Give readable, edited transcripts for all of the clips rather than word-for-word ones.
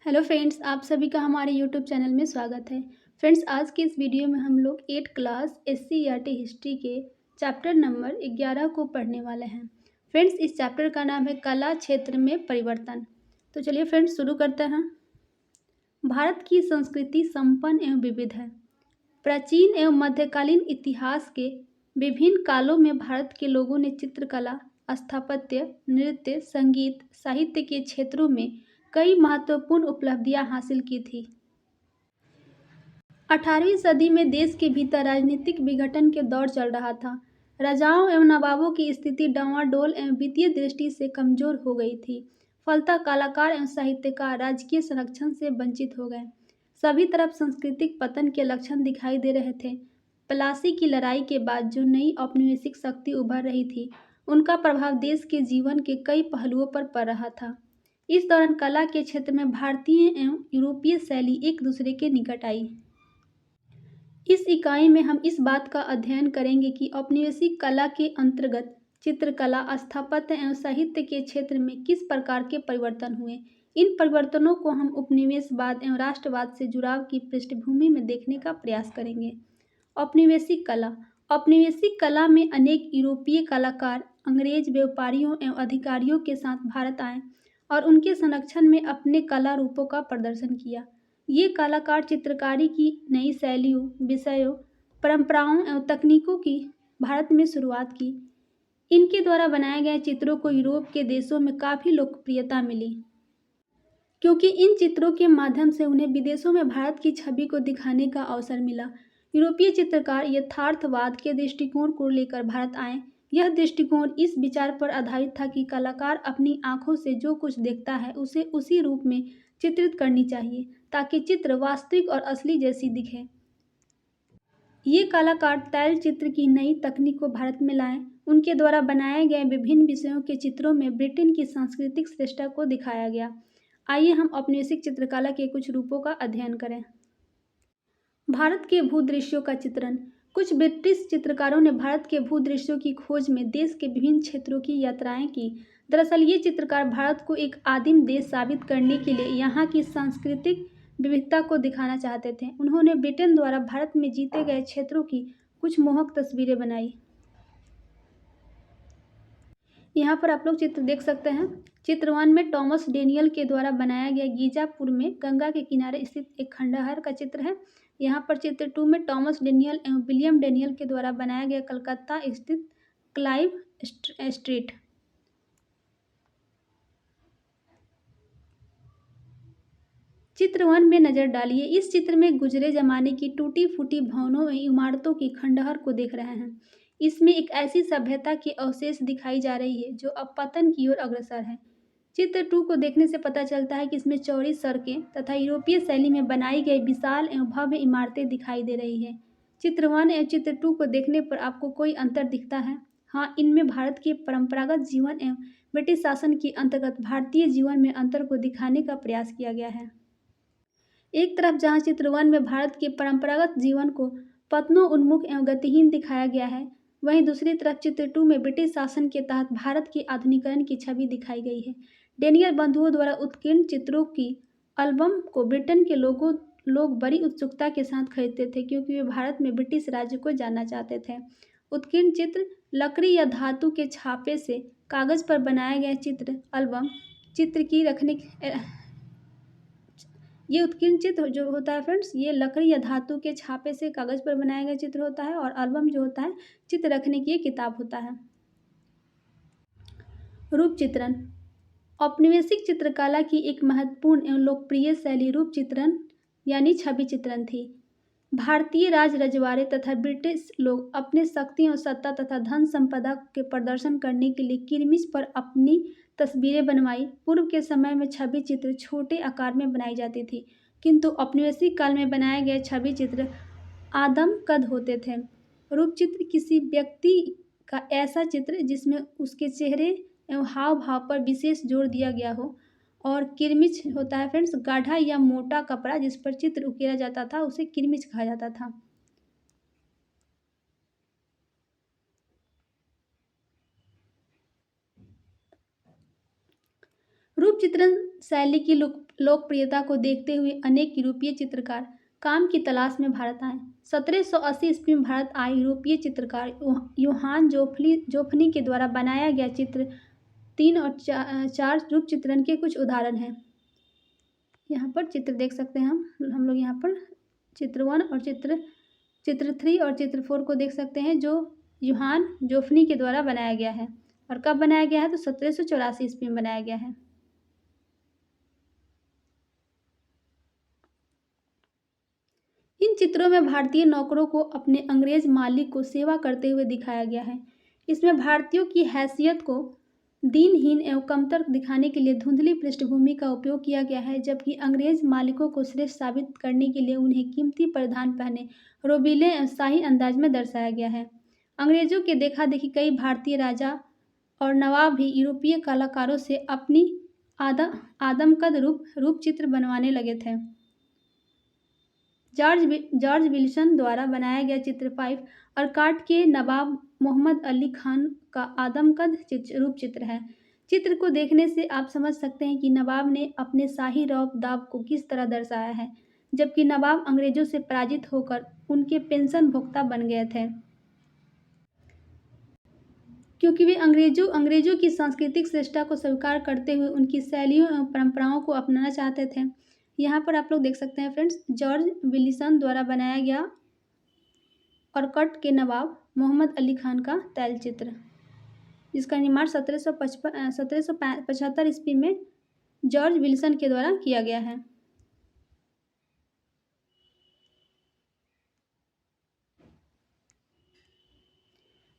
Hello friends, आप सभी का हमारे यूट्यूब चैनल में स्वागत है। फ्रेंड्स, आज के इस वीडियो में हम लोग 8 क्लास SCERT हिस्ट्री के चैप्टर नंबर 11 को पढ़ने वाले हैं। फ्रेंड्स, इस चैप्टर का नाम है कला क्षेत्र में परिवर्तन। तो चलिए फ्रेंड्स शुरू करते हैं। भारत की संस्कृति संपन्न एवं विविध है। प्राचीन एवं मध्यकालीन इतिहास के विभिन्न कालों में भारत के लोगों ने चित्रकला, स्थापत्य, नृत्य, संगीत, साहित्य के क्षेत्रों में कई महत्वपूर्ण उपलब्धियां हासिल की थी। 18वीं सदी में देश के भीतर राजनीतिक विघटन के दौर चल रहा था। राजाओं एवं नवाबों की स्थिति डांवाडोल एवं वित्तीय दृष्टि से कमजोर हो गई थी। फलतः कलाकार एवं साहित्यकार राजकीय संरक्षण से वंचित हो गए। सभी तरफ सांस्कृतिक पतन के लक्षण दिखाई दे रहे थे। प्लासी की लड़ाई के बाद जो नई औपनिवेशिक शक्ति उभर रही थी, उनका प्रभाव देश के जीवन के कई पहलुओं पर पड़ रहा था। इस दौरान कला के क्षेत्र में भारतीय एवं यूरोपीय शैली एक दूसरे के निकट आई। इस इकाई में हम इस बात का अध्ययन करेंगे कि औपनिवेशिक कला के अंतर्गत चित्रकला, स्थापत्य एवं साहित्य के क्षेत्र में किस प्रकार के परिवर्तन हुए। इन परिवर्तनों को हम उपनिवेशवाद एवं राष्ट्रवाद से जुड़ाव की पृष्ठभूमि में देखने का प्रयास करेंगे। औपनिवेशिक कला। औपनिवेशिक कला में अनेक यूरोपीय कलाकार अंग्रेज व्यापारियों एवं अधिकारियों के साथ भारत आए और उनके संरक्षण में अपने कला रूपों का प्रदर्शन किया। ये कलाकार चित्रकारी की नई शैलियों, विषयों, परंपराओं एवं तकनीकों की भारत में शुरुआत की। इनके द्वारा बनाए गए चित्रों को यूरोप के देशों में काफ़ी लोकप्रियता मिली, क्योंकि इन चित्रों के माध्यम से उन्हें विदेशों में भारत की छवि को दिखाने का अवसर मिला। यूरोपीय चित्रकार यथार्थवाद के दृष्टिकोण को लेकर भारत आए। यह दृष्टिकोण इस विचार पर आधारित था कि कलाकार अपनी आंखों से जो कुछ देखता है उसे उसी रूप में चित्रित करनी चाहिए, ताकि चित्र वास्तविक और असली जैसी दिखे। ये कलाकार तैल चित्र की नई तकनीक को भारत में लाए। उनके द्वारा बनाए गए विभिन्न विषयों के चित्रों में ब्रिटेन की सांस्कृतिक श्रेष्ठता को दिखाया गया। आइए हम औपनिवेशिक चित्रकला के कुछ रूपों का अध्ययन करें। भारत के भूदृश्यों का चित्रण। कुछ ब्रिटिश चित्रकारों ने भारत के भूदृश्यों की खोज में देश के विभिन्न क्षेत्रों की यात्राएं की। दरअसल ये चित्रकार भारत को एक आदिम देश साबित करने के लिए यहाँ की सांस्कृतिक विविधता को दिखाना चाहते थे। उन्होंने ब्रिटेन द्वारा भारत में जीते गए क्षेत्रों की कुछ मोहक तस्वीरें बनाई। यहाँ पर आप लोग चित्र देख सकते हैं। चित्र 1 में टॉमस डेनियल के द्वारा बनाया गया गीजापुर में गंगा के किनारे स्थित एक खंडहर का चित्र है। यहाँ पर चित्र 2 में टॉमस डेनियल एवं विलियम डेनियल के द्वारा बनाया गया कलकत्ता स्थित क्लाइव स्ट्रीट। चित्र 1 में नजर डालिए। इस चित्र में गुजरे जमाने की टूटी फूटी भवनों व इमारतों की खंडहर को देख रहे हैं। इसमें एक ऐसी सभ्यता के अवशेष दिखाई जा रही है जो अब पतन की ओर अग्रसर है। चित्र 2 को देखने से पता चलता है कि इसमें चौड़ी सड़कें तथा यूरोपीय शैली में बनाई गई विशाल एवं भव्य इमारतें दिखाई दे रही है। चित्र 1 एवं चित्र 2 को देखने पर आपको कोई अंतर दिखता है? हाँ, इनमें भारत के परंपरागत जीवन एवं ब्रिटिश शासन के अंतर्गत भारतीय जीवन में अंतर को दिखाने का प्रयास किया गया है। एक तरफ जहाँ चित्र 1 में भारत के परंपरागत जीवन को पतनों उन्मुख एवं गतिहीन दिखाया गया है, वहीं दूसरी तरफ चित्र 2 में ब्रिटिश शासन के तहत भारत के आधुनिकीकरण की छवि दिखाई गई है। डेनियल बंधुओं द्वारा उत्कीर्ण चित्रों की एल्बम को ब्रिटेन के लोग बड़ी उत्सुकता के साथ खरीदते थे, क्योंकि वे भारत में ब्रिटिश राज्य को जानना चाहते थे। उत्कीर्ण चित्र लकड़ी या धातु के छापे से कागज पर बनाए गए चित्र एल्बम चित्र की रखने ये उत्कीर्ण चित्र जो होता है फ्रेंड्स, ये लकड़ी या धातु के छापे से कागज पर बनाया गया चित्र होता है, और एल्बम जो होता है चित्र रखने की एक किताब होता है। रूप चित्रण। औपनिवेशिक चित्रकला की एक महत्वपूर्ण एवं लोकप्रिय शैली रूप चित्रण यानी छवि चित्रण थी। भारतीय राज रजवाड़े तथा ब्रिटिश लोग अपने शक्ति और सत्ता तथा धन संपदा के प्रदर्शन करने के लिए किरमिच पर अपनी तस्वीरें बनवाई। पूर्व के समय में छवि चित्र छोटे आकार में बनाई जाती थी, किंतु औपनिवेशिक काल में बनाए गए छवि चित्र आदम कद होते थे। रूप चित्र किसी व्यक्ति का ऐसा चित्र जिसमें उसके चेहरे एवं हाव भाव पर विशेष जोर दिया गया हो। और किरमिच होता है फ्रेंड्स, गाढ़ा या मोटा कपड़ा जिस पर चित्र उकेरा जाता था, उसे किरमिच कहा जाता था। रूप चित्रण शैली की लोकप्रियता को देखते हुए अनेक यूरोपीय चित्रकार काम की तलाश में भारत आए। 1780 ईस्वी में भारत आए यूरोपीय चित्रकार योहान जोफनी के द्वारा बनाया गया चित्र 3 और 4 रूप चित्रण के कुछ उदाहरण हैं। यहाँ पर चित्र देख सकते हैं हम लोग यहाँ पर चित्र 1 और चित्र 3 और चित्र 4 को देख सकते हैं, जो योहान जोफनी के द्वारा बनाया गया है। और कब बनाया गया है? तो 1784 ईस्वी में बनाया गया है। इन चित्रों में भारतीय नौकरों को अपने अंग्रेज मालिक को सेवा करते हुए दिखाया गया है। इसमें भारतीयों की हैसियत को दीनहीन एवं कमतर दिखाने के लिए धुंधली पृष्ठभूमि का उपयोग किया गया है, जबकि अंग्रेज मालिकों को श्रेष्ठ साबित करने के लिए उन्हें कीमती परिधान पहने रोबीले एवं शाही अंदाज में दर्शाया गया है। अंग्रेजों के देखा देखी कई भारतीय राजा और नवाब भी यूरोपीय कलाकारों से अपनी आदमकद रूप चित्र बनवाने लगे थे। जॉर्ज विल्सन द्वारा बनाया गया चित्र 5 अर्काट के नवाब मोहम्मद अली खान का आदमकद रूप चित्र है। चित्र को देखने से आप समझ सकते हैं कि नवाब ने अपने शाही रौब दाब को किस तरह दर्शाया है, जबकि नवाब अंग्रेजों से पराजित होकर उनके पेंशन भोक्ता बन गए थे, क्योंकि वे अंग्रेजों की सांस्कृतिक श्रेष्ठता को स्वीकार करते हुए उनकी शैलियों एवं परंपराओं को अपनाना चाहते थे। यहाँ पर आप लोग देख सकते हैं फ्रेंड्स, जॉर्ज विल्सन द्वारा बनाया गया अर्काट के नवाब मोहम्मद अली खान का तैलचित्र, जिसका निर्माण 1775 ईस्वी में जॉर्ज विल्सन के द्वारा किया गया है।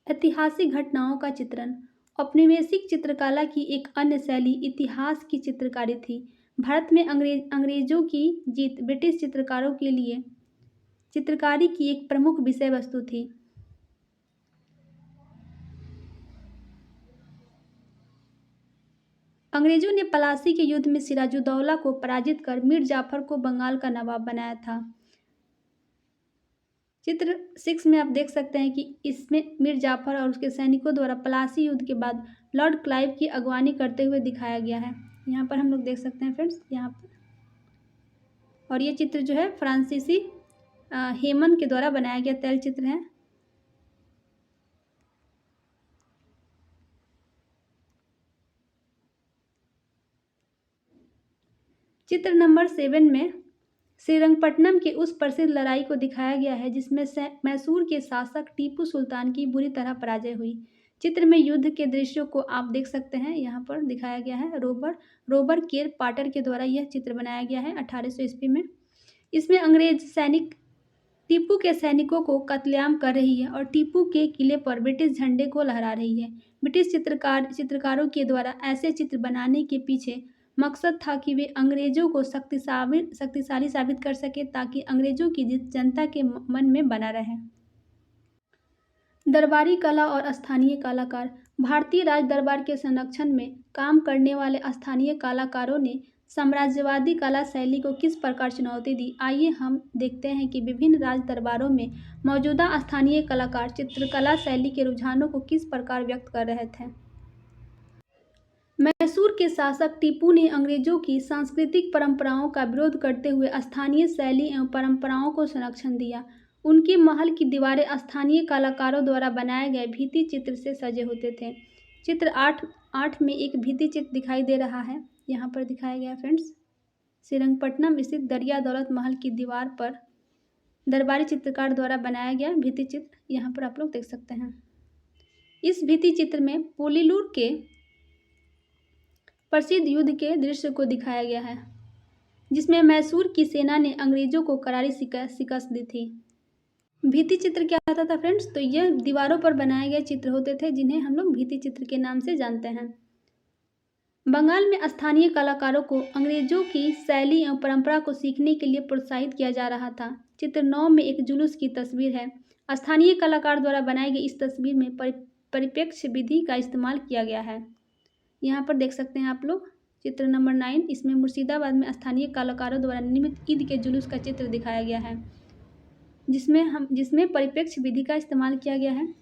ऐतिहासिक घटनाओं का चित्रण। औपनिवेशिक चित्रकला की एक अन्य शैली इतिहास की चित्रकारी थी। भारत में अंग्रेजों की जीत ब्रिटिश चित्रकारों के लिए चित्रकारी की एक प्रमुख विषय वस्तु थी। अंग्रेजों ने पलासी के युद्ध में सिराजुद्दौला को पराजित कर मीर जाफर को बंगाल का नवाब बनाया था। चित्र 6 में आप देख सकते हैं कि इसमें मीर जाफर और उसके सैनिकों द्वारा पलासी युद्ध के बाद लॉर्ड क्लाइव की अगवानी करते हुए दिखाया गया है। यहाँ पर हम लोग देख सकते हैं फ्रेंड्स, यहाँ पर। और ये चित्र जो है फ्रांसीसी हेमन के द्वारा बनाया गया तैल चित्र है। चित्र नंबर 7 में श्रीरंगपट्टनम के उस प्रसिद्ध लड़ाई को दिखाया गया है जिसमें मैसूर के शासक टीपू सुल्तान की बुरी तरह पराजय हुई। चित्र में युद्ध के दृश्यों को आप देख सकते हैं, यहाँ पर दिखाया गया है। रोबर केर पाटर के द्वारा यह चित्र बनाया गया है 1800 ईस्वी में। इसमें अंग्रेज सैनिक टीपू के सैनिकों को कत्लेआम कर रही है और टीपू के किले पर ब्रिटिश झंडे को लहरा रही है। ब्रिटिश चित्रकारों के द्वारा ऐसे चित्र बनाने के पीछे मकसद था कि वे अंग्रेजों को शक्तिशाली साबित कर सके ताकि अंग्रेजों की जीत जनता के मन में बना रहे। दरबारी कला और स्थानीय कलाकार। भारतीय राज दरबार के संरक्षण में काम करने वाले स्थानीय कलाकारों ने साम्राज्यवादी कला शैली को किस प्रकार चुनौती दी। आइए हम देखते हैं कि विभिन्न राज दरबारों में मौजूदा स्थानीय कलाकार चित्रकला शैली के रुझानों को किस प्रकार व्यक्त कर रहे थे। मैसूर के शासक टीपू ने अंग्रेजों की सांस्कृतिक परंपराओं का विरोध करते हुए स्थानीय शैली एवं परंपराओं को संरक्षण दिया। उनके महल की दीवारें स्थानीय कलाकारों द्वारा बनाए गए भित्ति चित्र से सजे होते थे। चित्र 8 में एक भित्ति चित्र दिखाई दे रहा है, यहाँ पर दिखाया गया फ्रेंड्स। श्रीरंगपट्टनम स्थित दरिया दौलत महल की दीवार पर दरबारी चित्रकार द्वारा बनाया गया भित्ति चित्र, यहाँ पर आप लोग देख सकते हैं। इस भित्ति चित्र में पोलीलूर के प्रसिद्ध युद्ध के दृश्य को दिखाया गया है, जिसमें मैसूर की सेना ने अंग्रेजों को करारी शिकस्त दी थी। भित्ति चित्र क्या होता था फ्रेंड्स? तो यह दीवारों पर बनाए गए चित्र होते थे जिन्हें हम लोग भित्ति चित्र के नाम से जानते हैं। बंगाल में स्थानीय कलाकारों को अंग्रेजों की शैली एवं परंपरा को सीखने के लिए प्रोत्साहित किया जा रहा था। चित्र 9 में एक जुलूस की तस्वीर है। स्थानीय कलाकार द्वारा बनाई गई इस तस्वीर में परिप्रेक्ष्य विधि का इस्तेमाल किया गया है। यहाँ पर देख सकते हैं आप लोग चित्र नंबर 9, इसमें मुर्शिदाबाद में स्थानीय कलाकारों द्वारा निर्मित ईद के जुलूस का चित्र दिखाया गया है, जिसमें परिप्रेक्ष्य विधि का इस्तेमाल किया गया है।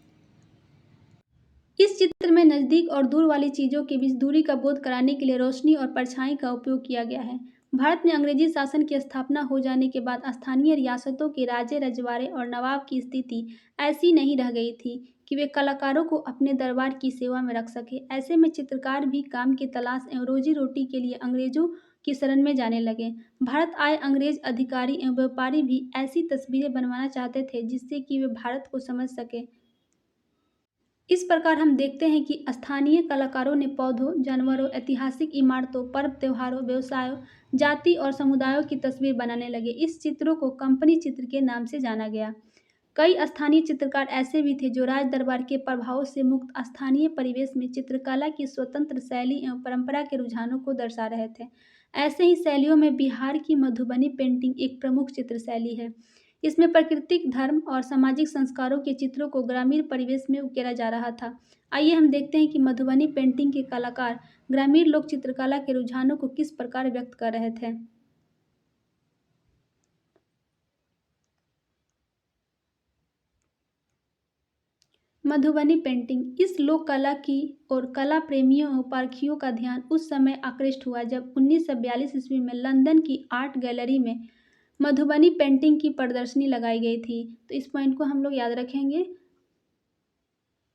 इस चित्र में नज़दीक और दूर वाली चीज़ों के बीच दूरी का बोध कराने के लिए रोशनी और परछाई का उपयोग किया गया है। भारत में अंग्रेजी शासन की स्थापना हो जाने के बाद स्थानीय रियासतों के राजे रजवाड़े और नवाब की स्थिति ऐसी नहीं रह गई थी कि वे कलाकारों को अपने दरबार की सेवा में रख सके। ऐसे में चित्रकार भी काम की तलाश एवं रोजी रोटी के लिए अंग्रेजों की शरण में जाने लगे। भारत आए अंग्रेज अधिकारी एवं व्यापारी भी ऐसी तस्वीरें बनवाना चाहते थे जिससे कि वे भारत को समझ सके। इस प्रकार हम देखते हैं कि स्थानीय कलाकारों ने पौधों, जानवरों, ऐतिहासिक इमारतों, पर्व त्योहारों, व्यवसायों, जाति और समुदायों की तस्वीर बनाने लगे। इस चित्रों को कंपनी चित्र के नाम से जाना गया। कई स्थानीय चित्रकार ऐसे भी थे जो राज दरबार के प्रभावों से मुक्त स्थानीय परिवेश में चित्रकला की स्वतंत्र शैली एवं परंपरा के रुझानों को दर्शा रहे थे। ऐसे ही शैलियों में बिहार की मधुबनी पेंटिंग एक प्रमुख चित्र शैली है। इसमें प्राकृतिक, धर्म और सामाजिक संस्कारों के चित्रों को ग्रामीण परिवेश में उकेरा जा रहा था। आइए हम देखते हैं कि मधुबनी पेंटिंग के कलाकार ग्रामीण लोक चित्रकला के रुझानों को किस प्रकार व्यक्त कर रहे थे। मधुबनी पेंटिंग इस लोक कला की और कला प्रेमियों और पारखियों का ध्यान उस समय आकृष्ट हुआ जब 1942 ईस्वी में लंदन की आर्ट गैलरी में मधुबनी पेंटिंग की प्रदर्शनी लगाई गई थी। तो इस पॉइंट को हम लोग याद रखेंगे।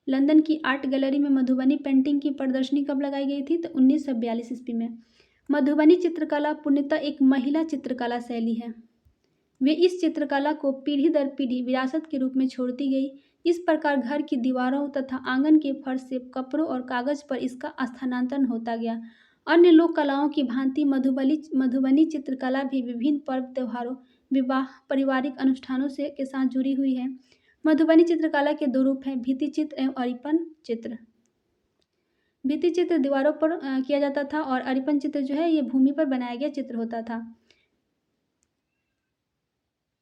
लंदन की आर्ट गैलरी में मधुबनी पेंटिंग की प्रदर्शनी कब लगाई गई थी? तो 1942 ईस्वी में। मधुबनी चित्रकला पूर्णतः एक महिला चित्रकला शैली है। वे इस चित्रकला को पीढ़ी दर पीढ़ी विरासत के रूप में छोड़ती गई। इस प्रकार घर की दीवारों तथा आंगन के फर्श से कपड़ों और कागज पर इसका स्थानांतरण होता गया। अन्य लोक कलाओं की भांति मधुबनी चित्रकला भी विभिन्न पर्व त्योहारों, विवाह, पारिवारिक अनुष्ठानों से के साथ जुड़ी हुई है। मधुबनी चित्रकला के दो रूप हैं, भित्ति चित्र एवं अरिपन चित्र। भित्ति चित्र दीवारों पर किया जाता था और अरिपन चित्र जो है ये भूमि पर बनाया गया चित्र होता था।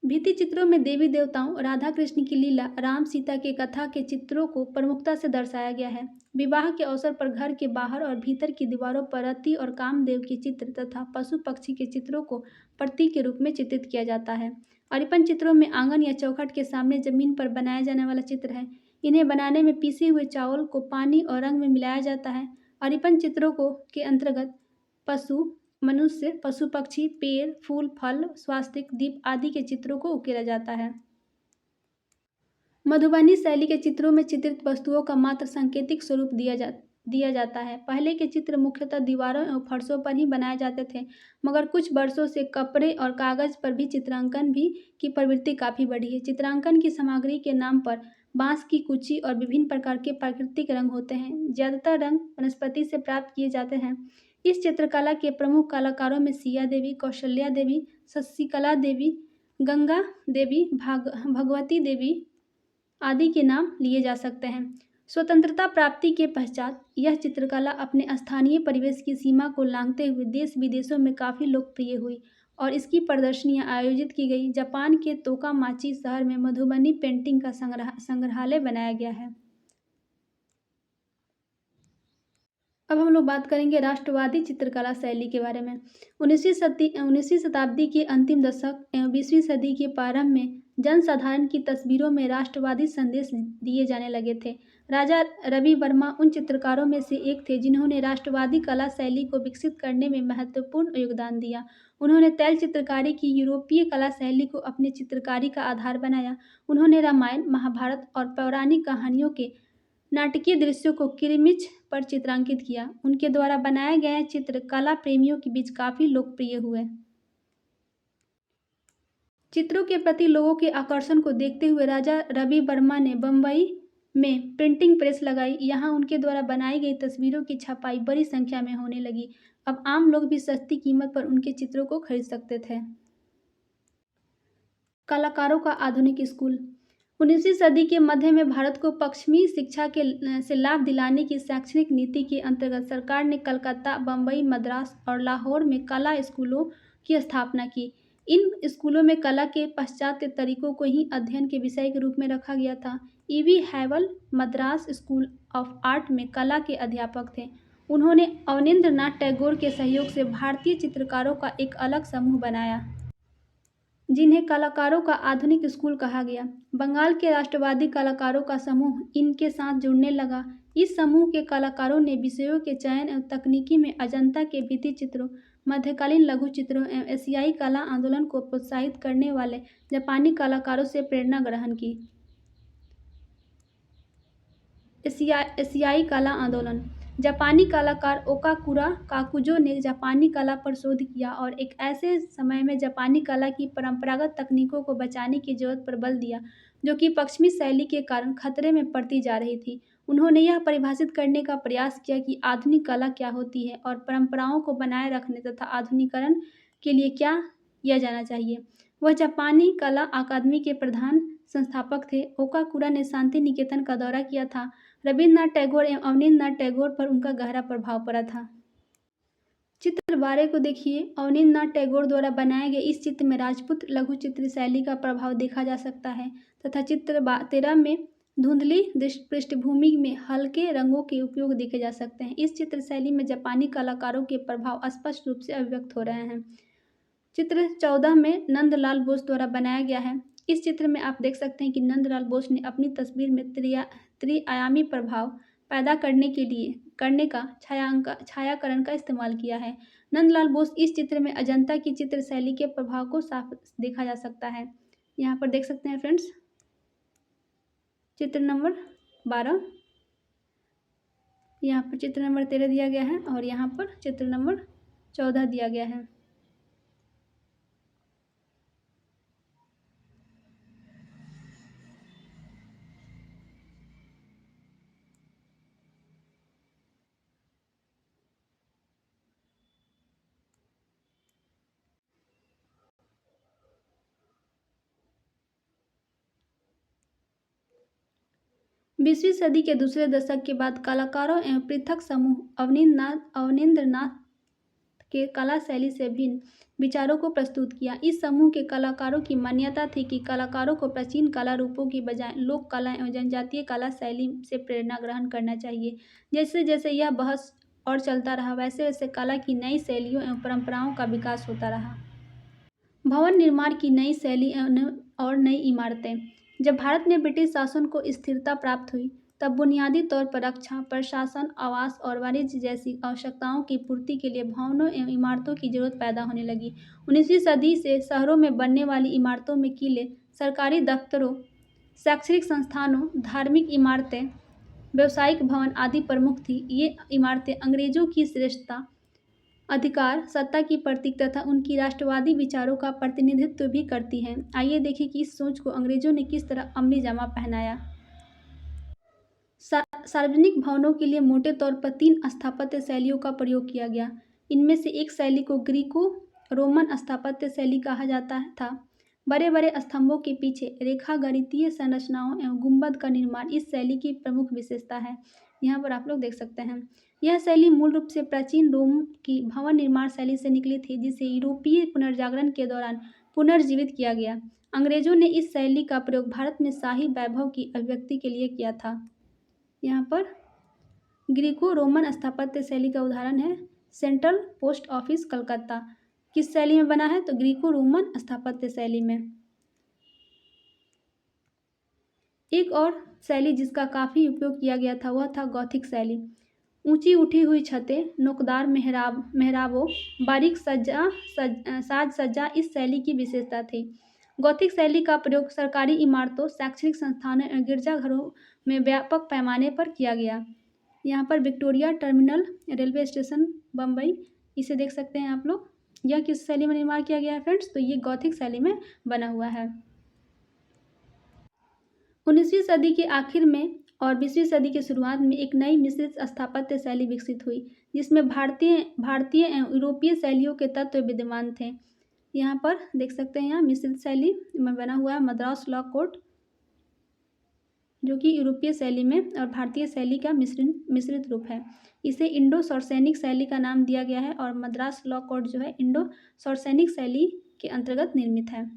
भित्ति चित्रों में देवी देवताओं, राधा कृष्ण की लीला, राम सीता के कथा के चित्रों को प्रमुखता से दर्शाया गया है। विवाह के अवसर पर घर के बाहर और भीतर की दीवारों पर रति और कामदेव के चित्र तथा पशु पक्षी के चित्रों को प्रतीक के रूप में चित्रित किया जाता है। अरिपन चित्रों में आंगन या चौखट के सामने जमीन पर बनाया जाने वाला चित्र है। इन्हें बनाने में पीसे हुए चावल को पानी और रंग में मिलाया जाता है। अरिपन चित्रों को के अंतर्गत पशु, मनुष्य, पशु पक्षी, पेड़, फूल, फल, स्वास्तिक, दीप आदि के चित्रों को उकेरा जाता है। मधुबनी शैली के चित्रों में चित्रित वस्तुओं का मात्र सांकेतिक स्वरूप दिया जाता है। पहले के चित्र मुख्यतः दीवारों एवं फर्शों पर ही बनाए जाते थे, मगर कुछ वर्षों से कपड़े और कागज पर भी चित्रांकन की प्रवृत्ति काफ़ी बढ़ी है। चित्रांकन की सामग्री के नाम पर बांस की कुची और विभिन्न प्रकार के प्राकृतिक रंग होते हैं। ज़्यादातर रंग वनस्पति से प्राप्त किए जाते हैं। इस चित्रकला के प्रमुख कलाकारों में सिया देवी, कौशल्या देवी, शशिकला देवी, गंगा देवी, भगवती देवी आदि के नाम लिए जा सकते हैं। स्वतंत्रता प्राप्ति के पश्चात यह चित्रकला अपने स्थानीय परिवेश की सीमा को लांघते हुए देश विदेशों में काफ़ी लोकप्रिय हुई और इसकी प्रदर्शनियां आयोजित की गई। जापान के तोकामाची शहर में मधुबनी पेंटिंग का संग्रहालय बनाया गया है। अब हम लोग बात करेंगे राष्ट्रवादी चित्रकला शैली के बारे में। 19वीं शताब्दी के अंतिम दशक एवं 20वीं सदी के प्रारंभ में जनसाधारण की तस्वीरों में राष्ट्रवादी संदेश दिए जाने लगे थे। राजा रवि वर्मा उन चित्रकारों में से एक थे जिन्होंने राष्ट्रवादी कला शैली को विकसित करने में महत्वपूर्ण योगदान दिया। उन्होंने तैल चित्रकारी की यूरोपीय कला शैली को अपनी चित्रकारी का आधार बनाया। उन्होंने रामायण, महाभारत और पौराणिक कहानियों के नाटकीय दृश्यों को किरमिच पर चित्रांकित किया। उनके द्वारा बनाए गए चित्र कला प्रेमियों के बीच काफ़ी लोकप्रिय हुए। चित्रों के प्रति लोगों के आकर्षण को देखते हुए राजा रवि वर्मा ने बम्बई में प्रिंटिंग प्रेस लगाई। यहाँ उनके द्वारा बनाई गई तस्वीरों की छपाई बड़ी संख्या में होने लगी। अब आम लोग भी सस्ती कीमत पर उनके चित्रों को खरीद सकते थे। कलाकारों का आधुनिक स्कूल। 19वीं सदी के मध्य में भारत को पश्चिमी शिक्षा से लाभ दिलाने की शैक्षणिक नीति के अंतर्गत सरकार ने कलकत्ता, बम्बई, मद्रास और लाहौर में कला स्कूलों की स्थापना की। इन स्कूलों में कला के पाश्चात्य तरीकों को ही अध्ययन के विषय के रूप में रखा गया था। EV हैवल Madras school of art में कला के अध्यापक थे। उन्होंने अवनींद्रनाथ टैगोर के सहयोग से भारतीय चित्रकारों का एक अलग समूह बनाया जिन्हें कलाकारों का आधुनिक स्कूल कहा गया। बंगाल के राष्ट्रवादी कलाकारों का समूह इनके साथ जुड़ने लगा। इस समूह के कलाकारों ने विषयों के चयन एवं तकनीकी में अजंता के भित्ति चित्रों, मध्यकालीन लघु चित्रों एवं एशियाई कला आंदोलन को प्रोत्साहित करने वाले जापानी कलाकारों से प्रेरणा ग्रहण की। एशियाई कला आंदोलन। जापानी कलाकार ओकाकुरा काकुजो ने जापानी कला पर शोध किया और एक ऐसे समय में जापानी कला की परंपरागत तकनीकों को बचाने की जरूरत पर बल दिया, जो कि पश्चिमी शैली के कारण खतरे में पड़ती जा रही थी। उन्होंने यह परिभाषित करने का प्रयास किया कि आधुनिक कला क्या होती है और परंपराओं को बनाए रखने तथा आधुनिकीकरण के लिए क्या किया जाना चाहिए। वह जापानी कला अकादमी के प्रधान संस्थापक थे। ओकाकुरा ने शांति निकेतन का दौरा किया था। रविन्द्रनाथ टैगोर एवं अवनींद्रनाथ टैगोर पर उनका गहरा प्रभाव पड़ा था। चित्र 12 को देखिए। अवनींद्रनाथ टैगोर द्वारा बनाए गए इस चित्र में राजपूत लघु चित्र शैली का प्रभाव देखा जा सकता है तथा चित्र 13 में धुंधली पृष्ठभूमि में हल्के रंगों के उपयोग देखे जा सकते हैं। इस चित्र शैली में जापानी कलाकारों के प्रभाव स्पष्ट रूप से अभिव्यक्त हो रहे हैं। चित्र 14 में नंदलाल बोस द्वारा बनाया गया है। इस चित्र में आप देख सकते हैं कि नंदलाल बोस ने अपनी तस्वीर में त्रिआयामी प्रभाव पैदा करने का छायाकरण का इस्तेमाल किया है। नंदलाल बोस इस चित्र में अजंता की चित्र शैली के प्रभाव को साफ देखा जा सकता है। यहाँ पर देख सकते हैं फ्रेंड्स, चित्र नंबर 12, यहाँ पर चित्र नंबर 13 दिया गया है और यहाँ पर चित्र नंबर 14 दिया गया है। बीसवीं सदी के दूसरे दशक के बाद कलाकारों एवं पृथक समूह अवनींद्रनाथ के कला शैली से भिन्न विचारों को प्रस्तुत किया। इस समूह के कलाकारों की मान्यता थी कि कलाकारों को प्राचीन कला रूपों की बजाय लोक कला एवं जनजातीय कला शैली से प्रेरणा ग्रहण करना चाहिए। जैसे जैसे यह बहस और चलता रहा, वैसे वैसे कला की नई शैलियों एवं परंपराओं का विकास होता रहा। भवन निर्माण की नई शैली और नई इमारतें। जब भारत में ब्रिटिश शासन को स्थिरता प्राप्त हुई, तब बुनियादी तौर पर रक्षा, प्रशासन, आवास और वाणिज्य जैसी आवश्यकताओं की पूर्ति के लिए भवनों एवं इमारतों की जरूरत पैदा होने लगी। 19वीं सदी से शहरों में बनने वाली इमारतों में किले, सरकारी दफ्तरों, शैक्षणिक संस्थानों, धार्मिक इमारतें, व्यावसायिक भवन आदि प्रमुख थी। ये इमारतें अंग्रेजों की श्रेष्ठता, अधिकार, सत्ता की प्रतीक तथा उनकी राष्ट्रवादी विचारों का प्रतिनिधित्व भी करती हैं। आइए देखें कि इस सोच को अंग्रेजों ने किस तरह अमली जामा पहनाया। सार्वजनिक भवनों के लिए मोटे तौर पर 3 स्थापत्य शैलियों का प्रयोग किया गया। इनमें से एक शैली को ग्रीको रोमन स्थापत्य शैली कहा जाता था। बड़े बड़े स्तंभों के पीछे रेखागणितीय संरचनाओं एवं गुंबद का निर्माण इस शैली की प्रमुख विशेषता है। यहाँ पर आप लोग देख सकते हैं। यह शैली मूल रूप से प्राचीन रोम की भवन निर्माण शैली से निकली थी, जिसे यूरोपीय पुनर्जागरण के दौरान पुनर्जीवित किया गया। अंग्रेजों ने इस शैली का प्रयोग भारत में शाही वैभव की अभिव्यक्ति के लिए किया था। यहाँ पर ग्रीको रोमन स्थापत्य शैली का उदाहरण है सेंट्रल पोस्ट ऑफिस कलकत्ता। किस शैली में बना है? तो ग्रीको रोमन स्थापत्य शैली में। एक और शैली जिसका काफ़ी उपयोग किया गया था वह था गॉथिक शैली। ऊंची उठी हुई छतें, नोकदार मेहराबों, बारीक साज सज्जा इस शैली की विशेषता थी। गॉथिक शैली का प्रयोग सरकारी इमारतों, शैक्षणिक संस्थानों एवं गिरजाघरों में व्यापक पैमाने पर किया गया। यहाँ पर Victoria terminal railway station Bombay, इसे देख सकते हैं आप लोग। यह किस शैली में निर्माण किया गया है फ्रेंड्स? तो ये गॉथिक शैली में बना हुआ है। 19वीं सदी के आखिर में और 20वीं सदी के शुरुआत में एक नई मिश्रित स्थापत्य शैली विकसित हुई, जिसमें भारतीय एवं यूरोपीय शैलियों के तत्व विद्यमान थे। यहाँ पर देख सकते हैं, यहाँ मिश्रित शैली में बना हुआ है मद्रास लॉ कोर्ट, जो कि यूरोपीय शैली में और भारतीय शैली का मिश्रित रूप है। इसे इंडो सौरसैनिक शैली का नाम दिया गया है और मद्रास लॉ कोर्ट जो है इंडो सौरसैनिक शैली के अंतर्गत निर्मित है।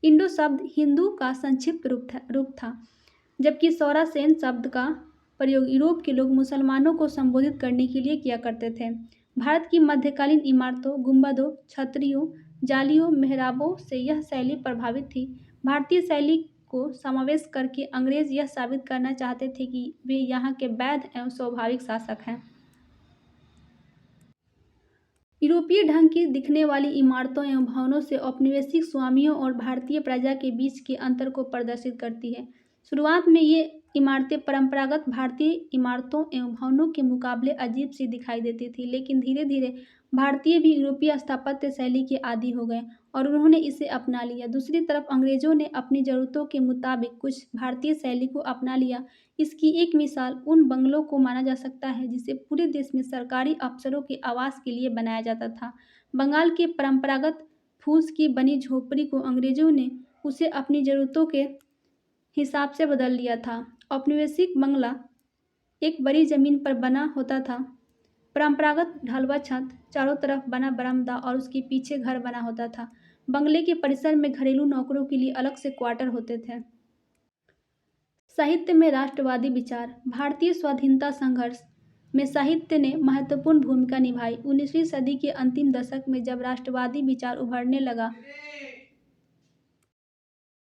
इंडो शब्द हिंदू का संक्षिप्त रूप था, जबकि सौरासेन शब्द का प्रयोग यूरोप के लोग मुसलमानों को संबोधित करने के लिए किया करते थे। भारत की मध्यकालीन इमारतों, गुंबदों, छतरियों, जालियों, मेहराबों से यह शैली प्रभावित थी। भारतीय शैली को समावेश करके अंग्रेज यह साबित करना चाहते थे कि वे यहाँ के वैध एवं स्वाभाविक शासक हैं। यूरोपीय ढंग की दिखने वाली इमारतों एवं भवनों से औपनिवेशिक स्वामियों और भारतीय प्रजा के बीच के अंतर को प्रदर्शित करती है। शुरुआत में ये इमारतें परंपरागत भारतीय इमारतों एवं भवनों के मुकाबले अजीब सी दिखाई देती थी, लेकिन धीरे धीरे भारतीय भी यूरोपीय स्थापत्य शैली के आदी हो गए और उन्होंने इसे अपना लिया। दूसरी तरफ अंग्रेजों ने अपनी ज़रूरतों के मुताबिक कुछ भारतीय शैली को अपना लिया। इसकी एक मिसाल उन बंगलों को माना जा सकता है जिसे पूरे देश में सरकारी अफसरों के आवास के लिए बनाया जाता था। बंगाल के परंपरागत फूस की बनी झोपड़ी को अंग्रेजों ने उसे अपनी ज़रूरतों के हिसाब से बदल लिया था। औपनिवेशिक बंगला एक बड़ी ज़मीन पर बना होता था। परंपरागत ढलुआ छत, चारों तरफ बना बरामदा और उसके पीछे घर बना होता था। बंगले के परिसर में घरेलू नौकरों के लिए अलग से क्वार्टर होते थे। साहित्य में राष्ट्रवादी विचार। भारतीय स्वाधीनता संघर्ष में साहित्य ने महत्वपूर्ण भूमिका निभाई। 19वीं सदी के अंतिम दशक में जब राष्ट्रवादी विचार उभरने लगा